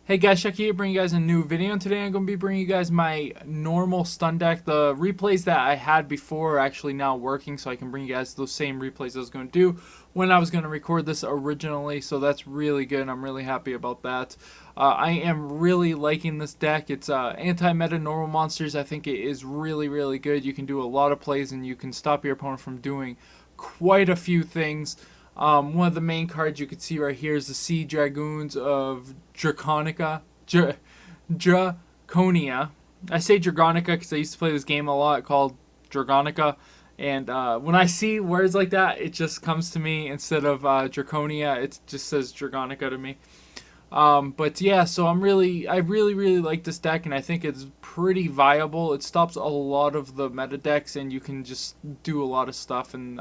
Hey guys, Chucky here, bringing you guys a new video, and today I'm going to be bringing you guys my normal stun deck. The replays that I had before are actually now working, so I can bring you guys those same replays I was going to do when I was going to record this originally, so that's really good. I'm really happy about that. I am really liking this deck. It's anti-meta normal monsters. I think it is really, really good. You can do a lot of plays, and you can stop your opponent from doing quite a few things. One of the main cards you can see right here is the Sea Dragoons of Draconica. Draconia. I say Dragonica because I used to play this game a lot called Dragonica. And when I see words like that, it just comes to me instead of Draconia. It just says Dragonica to me. But yeah, so I really like this deck, and I think it's pretty viable. It stops a lot of the meta decks, and you can just do a lot of stuff. And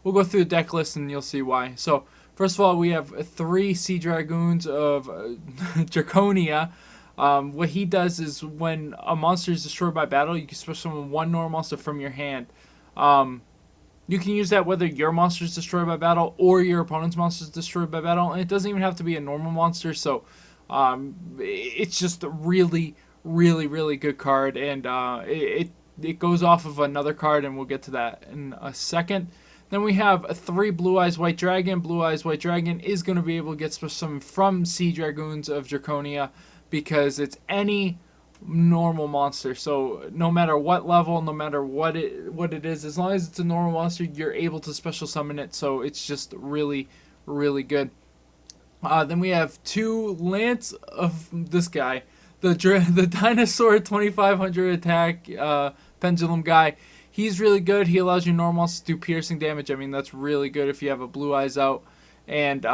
we'll go through the deck list, and you'll see why. So first of all, we have 3 Sea Dragoons of Draconia. What he does is when a monster is destroyed by battle, you can special summon one normal monster from your hand. You can use that whether your monster is destroyed by battle or your opponent's monster is destroyed by battle, and it doesn't even have to be a normal monster. So it's just a really good card, and it goes off of another card, and we'll get to that in a second. Then we have 3 Blue Eyes White Dragon. Blue Eyes White Dragon is going to be able to get some from Sea Dragoons of Draconia because it's any normal monster. So no matter what level, no matter what it is, as long as it's a normal monster, you're able to special summon it. So it's just really good. Then we have 2 Lance of this guy, the Dinosaur 2500 attack pendulum guy. He's really good. He allows your normals to do piercing damage. I mean, that's really good if you have a Blue Eyes out. And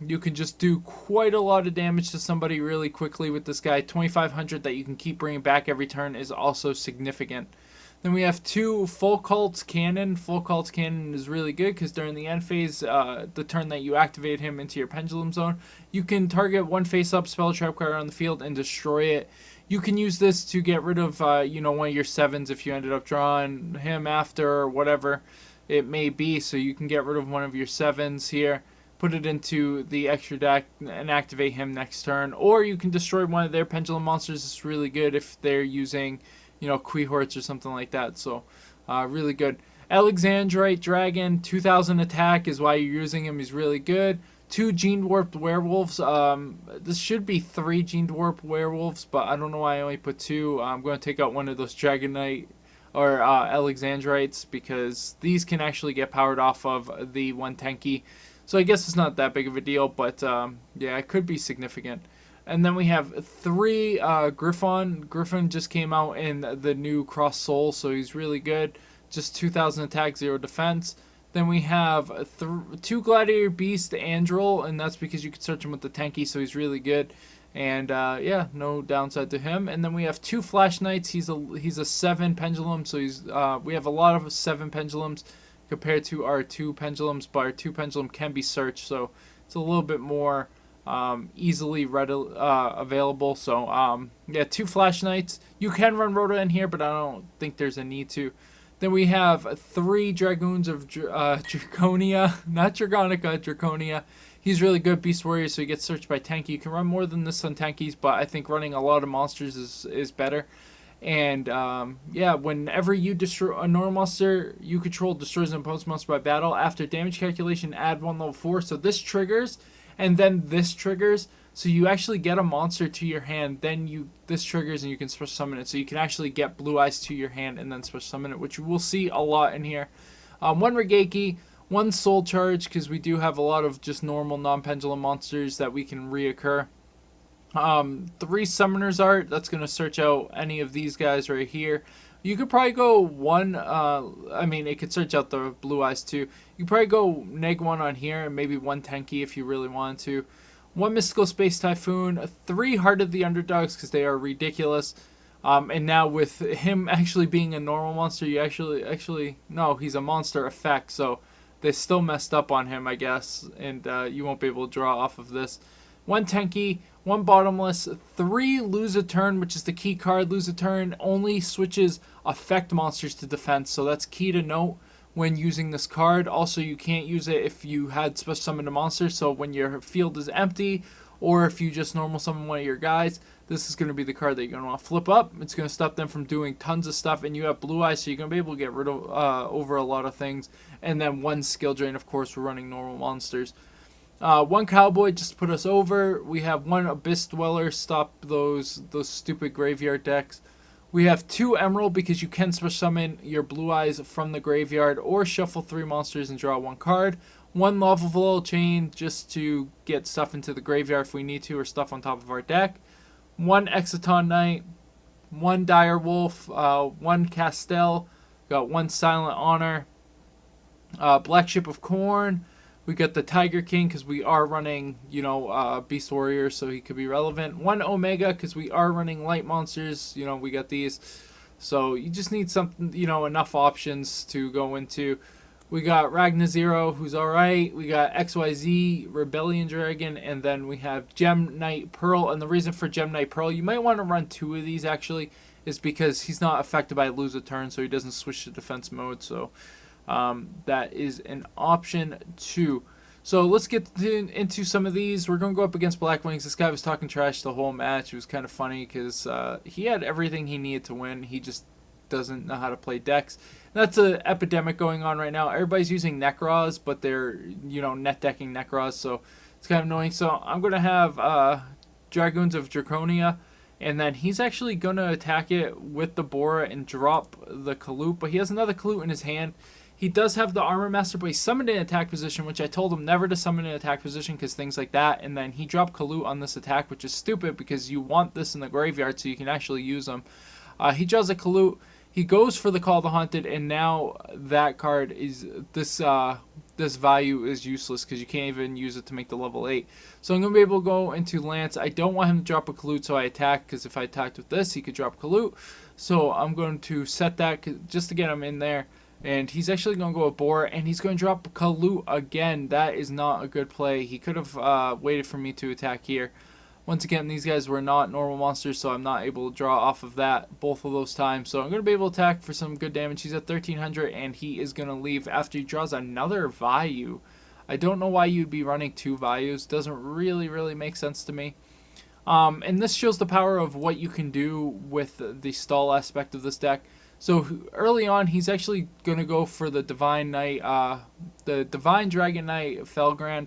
you can just do quite a lot of damage to somebody really quickly with this guy. 2500 that you can keep bringing back every turn is also significant. Then we have 2 Full Cult's Cannon. Full Cult's Cannon is really good because during the end phase, the turn that you activate him into your Pendulum Zone, you can target one face-up spell trap card on the field and destroy it. You can use this to get rid of, one of your 7s if you ended up drawing him after or whatever it may be. So you can get rid of one of your 7s here, put it into the extra deck, and activate him next turn. Or you can destroy one of their Pendulum monsters. It's really good if they're using, Quihorts or something like that. So really good. Alexandrite Dragon, 2000 attack is why you're using him. He's really good. 2 Gene Warped Werewolves. This should be 3 Gene Warped Werewolves, but I don't know why I only put 2. I'm going to take out one of those Dragonite or Alexandrites because these can actually get powered off of the 1 Tenki. So I guess it's not that big of a deal, but yeah, it could be significant. And then we have 3 Griffon. Griffon just came out in the new Cross Soul, so he's really good. Just 2000 attack, 0 defense. Then we have 2 Gladiator Beast Andrel, and that's because you can search him with the Tenki, so he's really good. And yeah, no downside to him. And then we have 2 Flash Knights. He's a 7 pendulum, so we have a lot of 7 pendulums compared to our 2 pendulums, but our 2 pendulum can be searched, so it's a little bit more easily available. So yeah, 2 Flash Knights. You can run Rhoda in here, but I don't think there's a need to. Then we have 3 Dragoons of Draconia, not Dragonica, Draconia. He's really good, Beast Warrior, so he gets searched by Tenki. You can run more than this on Tenkis, but I think running a lot of monsters is better. And yeah, whenever you destroy a normal monster you control destroys an opponent's monster by battle, after damage calculation, add 1 level 4. So this triggers, and then this triggers. So you actually get a monster to your hand, then this triggers and you can special summon it. So you can actually get Blue Eyes to your hand and then special summon it, which you will see a lot in here. 1 Regeki, 1 Soul Charge, because we do have a lot of just normal non-pendulum monsters that we can reoccur. 3 Summoner's Art, that's going to search out any of these guys right here. You could probably go 1, it could search out the Blue Eyes too. You could probably go -1 on here and maybe 1 Tenki if you really wanted to. 1 Mystical Space Typhoon, 3 Heart of the Underdogs because they are ridiculous. And now with him actually being a normal monster, you no, he's a monster effect, so they still messed up on him, I guess, and you won't be able to draw off of this. 1 Tenki, 1 Bottomless, 3 Lose a Turn, which is the key card. Lose a Turn only switches effect monsters to defense, so that's key to note when using this card. Also, you can't use it if you had special summoned a monster, so when your field is empty or if you just normal summon one of your guys, this is going to be the card that you're going to want to flip up. It's going to stop them from doing tons of stuff, and you have Blue Eyes, so you're going to be able to get rid of over a lot of things. And then one skill drain, of course, we're running normal monsters. One Cowboy just to put us over. We have one Abyss Dweller, stop those stupid graveyard decks. We have 2 Emerald because you can special summon your Blue Eyes from the graveyard or shuffle 3 monsters and draw 1 card. 1 Lava Flow Chain just to get stuff into the graveyard if we need to, or stuff on top of our deck. 1 Exciton Knight, 1 Dire Wolf, 1 Castell, got 1 Silent Honor, Black Ship of Corn. We got the Tiger King because we are running, Beast Warrior, so he could be relevant. 1 Omega because we are running light monsters. We got these. So you just need something, enough options to go into. We got Ragnar Zero, who's alright. We got XYZ, Rebellion Dragon, and then we have Gem Knight Pearl. And the reason for Gem Knight Pearl, you might want to run 2 of these actually, is because he's not affected by lose a turn, so he doesn't switch to defense mode. So that is an option too. So let's get into some of these. We're going to go up against Black Wings. This guy was talking trash the whole match. It was kind of funny because he had everything he needed to win. He just doesn't know how to play decks. And that's an epidemic going on right now. Everybody's using Nekroz, but they're, net decking Nekroz, so it's kind of annoying. So I'm going to have Dragoons of Draconia, and then he's actually going to attack it with the Bora and drop the Kalut, but he has another Kalut in his hand. He does have the Armor Master, but he's summoned in attack position, which I told him never to summon in attack position because things like that. And then he dropped Kalut on this attack, which is stupid because you want this in the graveyard so you can actually use them. He draws a Kalut. He goes for the Call of the Haunted, and now that card is this value is useless because you can't even use it to make the level 8. So I'm going to be able to go into Lance. I don't want him to drop a Kalut, so I attack because if I attacked with this, he could drop Kalut. So I'm going to set that just to get him in there. And he's actually going to go with Bora, and he's going to drop Kalut again. That is not a good play. He could have waited for me to attack here. Once again, these guys were not normal monsters, so I'm not able to draw off of that both of those times. So I'm going to be able to attack for some good damage. He's at 1300, and he is going to leave after he draws another Vayu. I don't know why you'd be running 2 Vayus. Doesn't really make sense to me. And this shows the power of what you can do with the stall aspect of this deck. So early on, he's actually going to go for the Divine Knight, the Divine Dragon Knight Felgrand.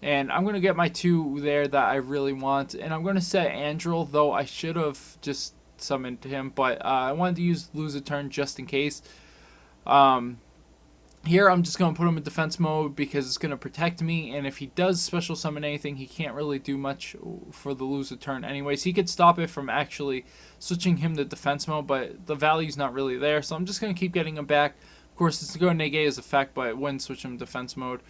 And I'm going to get my 2 there that I really want. And I'm going to set Andril, though I should have just summoned him. But I wanted to use lose a turn just in case. Here I'm just going to put him in defense mode because it's going to protect me. And if he does special summon anything, he can't really do much for the lose a turn anyways. He could stop it from actually switching him to defense mode, but the value's not really there. So I'm just going to keep getting him back. Of course, it's going to negate his effect, but it wouldn't switch him to defense mode.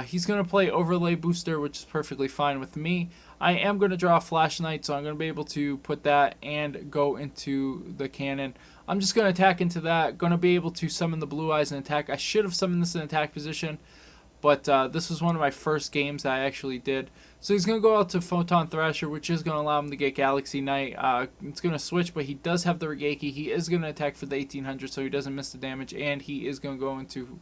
He's going to play Overlay Booster, which is perfectly fine with me. I am going to draw a Flash Knight, so I'm going to be able to put that and go into the cannon. I'm just going to attack into that. Going to be able to summon the Blue Eyes and attack. I should have summoned this in attack position, but this was one of my first games that I actually did. So he's going to go out to Photon Thrasher, which is going to allow him to get Galaxy Knight. It's going to switch, but he does have the Regeki. He is going to attack for the 1800, so he doesn't miss the damage, and he is going to go into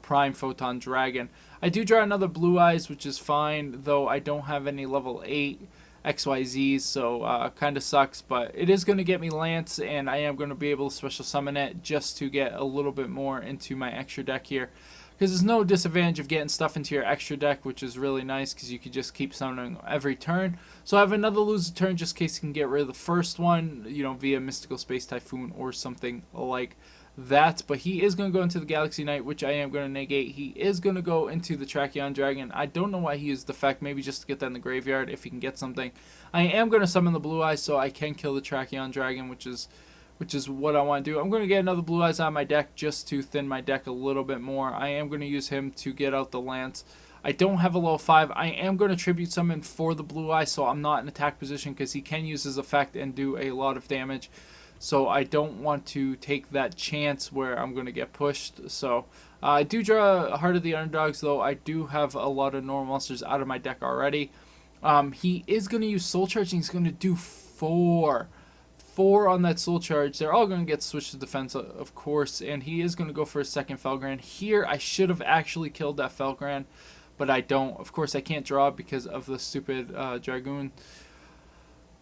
Prime Photon Dragon. I do draw another Blue Eyes, which is fine, though I don't have any level 8 XYZs, so kind of sucks, but it is going to get me Lance, and I am going to be able to special summon it just to get a little bit more into my extra deck here. Because there's no disadvantage of getting stuff into your extra deck, which is really nice because you could just keep summoning every turn. So I have another lose a turn just in case you can get rid of the first one, via Mystical Space Typhoon or something like that. But he is going to go into the Galaxy Knight, which I am going to negate. He is going to go into the Tracheon Dragon. I don't know why he used Defect, maybe just to get that in the graveyard if he can get something. I am going to summon the Blue Eyes so I can kill the Tracheon Dragon, which is what I want to do. I'm going to get another Blue Eyes on my deck just to thin my deck a little bit more. I am going to use him to get out the Lance. I don't have a level 5. I am going to Tribute Summon for the Blue Eyes so I'm not in attack position because he can use his effect and do a lot of damage. So I don't want to take that chance where I'm going to get pushed. So I do draw Heart of the Underdogs, though I do have a lot of normal monsters out of my deck already. He is going to use Soul Charge, and he's going to do 4 on that Soul Charge. They're all going to get switched to defense, of course, and he is going to go for a second Felgrand. Here, I should have actually killed that Felgrand, but I don't. Of course, I can't draw because of the stupid Dragoon.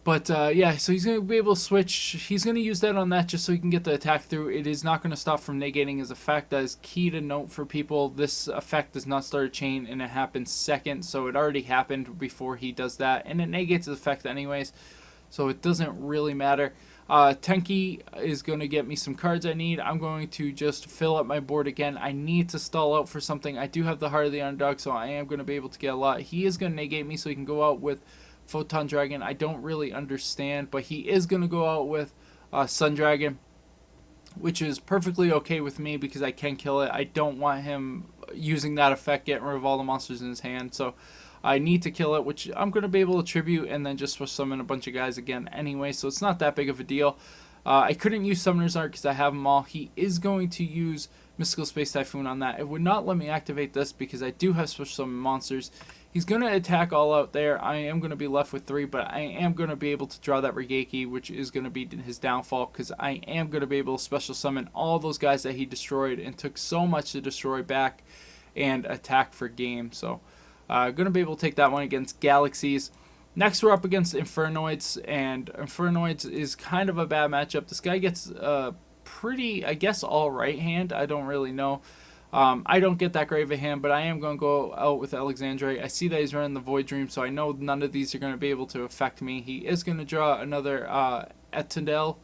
But yeah, so he's going to be able to switch. He's going to use that on that just so he can get the attack through. It is not going to stop from negating his effect. That is key to note for people. This effect does not start a chain, and it happens second. So it already happened before he does that. And it negates his effect anyways. So it doesn't really matter. Tenki is going to get me some cards I need. I'm going to just fill up my board again. I need to stall out for something. I do have the Heart of the Underdog, so I am going to be able to get a lot. He is going to negate me so he can go out with Photon Dragon. I don't really understand, but he is going to go out with Sun Dragon, which is perfectly okay with me because I can kill it. I don't want him using that effect, getting rid of all the monsters in his hand, so I need to kill it, which I'm going to be able to tribute and then just switch summon a bunch of guys again anyway, so it's not that big of a deal. I couldn't use Summoner's Art because I have them all. He is going to use Mystical Space Typhoon on that. It would not let me activate this because I do have Switch Summon monsters. He's going to attack all out there. I am going to be left with 3, but I am going to be able to draw that Regeki, which is going to be his downfall because I am going to be able to special summon all those guys that he destroyed and took so much to destroy back and attack for game. So going to be able to take that one against Galaxies. Next, we're up against Infernoids, and Infernoids is kind of a bad matchup. This guy gets pretty, I guess, all right hand. I don't really know. I don't get that great of a hand, but I am going to go out with Alexandre. I see that he's running the Void Dream, so I know none of these are going to be able to affect me. He is going to draw another Etendel.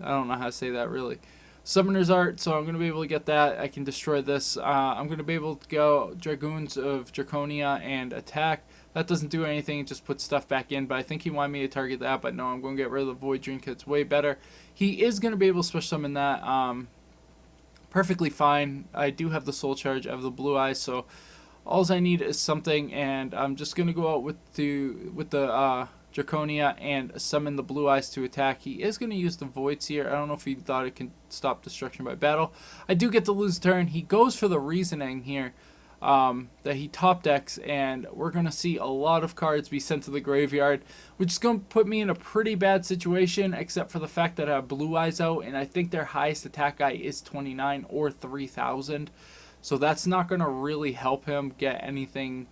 I don't know how to say that really. Summoner's Art, so I'm going to be able to get that. I can destroy this. I'm going to be able to go Dragoons of Draconia and attack. That doesn't do anything, it just puts stuff back in, but I think he wanted me to target that, but no, I'm going to get rid of the Void Dream because it's way better. He is going to be able to special summon that perfectly fine. I do have the Soul Charge, I have the Blue Eyes, so all I need is something, and I'm just going to go out with the Draconia and summon the Blue Eyes to attack. He is going to use the Voids here. I don't know if he thought it can stop destruction by battle. I do get to lose a turn. He goes for the Reasoning here. That he top decks, and we're going to see a lot of cards be sent to the graveyard, which is going to put me in a pretty bad situation, except for the fact that I have Blue Eyes out, and I think their highest attack guy is 29 or 3,000, so that's not going to really help him get anything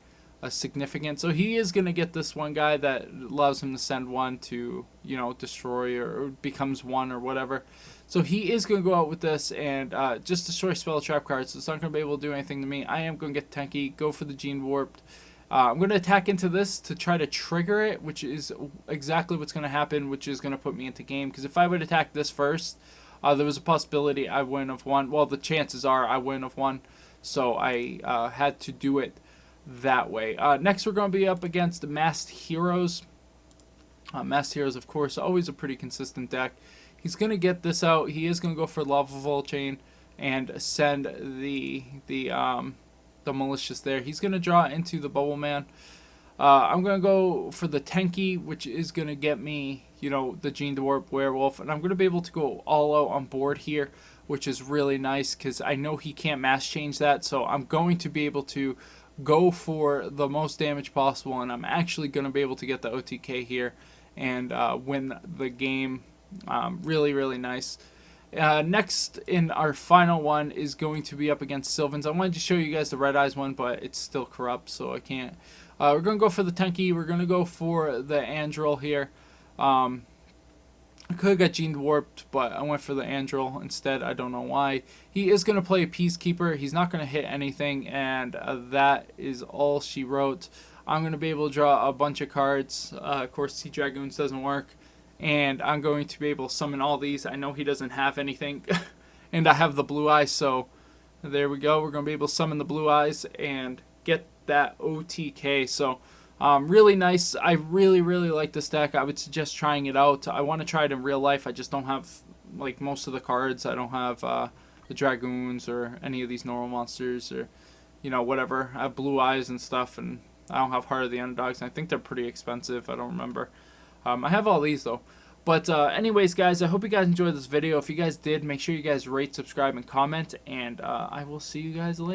significant. So he is going to get this one guy that allows him to send one to, you know, destroy or becomes one or whatever. So he is going to go out with this and just destroy spell trap cards. So it's not going to be able to do anything to me. I am going to get Tenki, go for the Gene Warped. I'm going to attack into this to try to trigger it, which is exactly what's going to happen, which is going to put me into game. Because if I would attack this first, there was a possibility I wouldn't have won. Well, the chances are I wouldn't have won. So I had to do it that way. Next, we're going to be up against Masked Heroes. Masked Heroes, of course, always a pretty consistent deck. He's going to get this out. He is going to go for Lava Volchain and send the Malicious there. He's going to draw into the Bubble Man. I'm going to go for the Tenki, which is going to get me, you know, the Gene Dwarf Werewolf. And I'm going to be able to go all out on board here, which is really nice because I know he can't mass change that. So I'm going to be able to go for the most damage possible. And I'm actually going to be able to get the OTK here and win the game. Really nice. Next in our final one is going to be up against Sylvans. I wanted to show you guys the Red Eyes one, but it's still corrupt, so I can't. We're going to go for the Tenki. We're going to go for the Andril here. I could have got Gene Warped, but I went for the Andril instead. I don't know why. He is going to play a Peacekeeper. He's not going to hit anything, and that is all she wrote. I'm going to be able to draw a bunch of cards. Of course, Sea Dragoons doesn't work. And I'm going to be able to summon all these. I know he doesn't have anything. And I have the Blue Eyes, so there we go. We're going to be able to summon the Blue Eyes and get that OTK. So really nice. I really like this deck. I would suggest trying it out. I want to try it in real life. I just don't have like most of the cards. I don't have the Dragoons or any of these normal monsters or, you know, whatever. I have Blue Eyes and stuff, and I don't have Heart of the Underdogs. And I think they're pretty expensive. I don't remember. I have all these though. But anyways, guys, I hope you guys enjoyed this video. If you guys did, make sure you guys rate, subscribe, and comment. And I will see you guys later.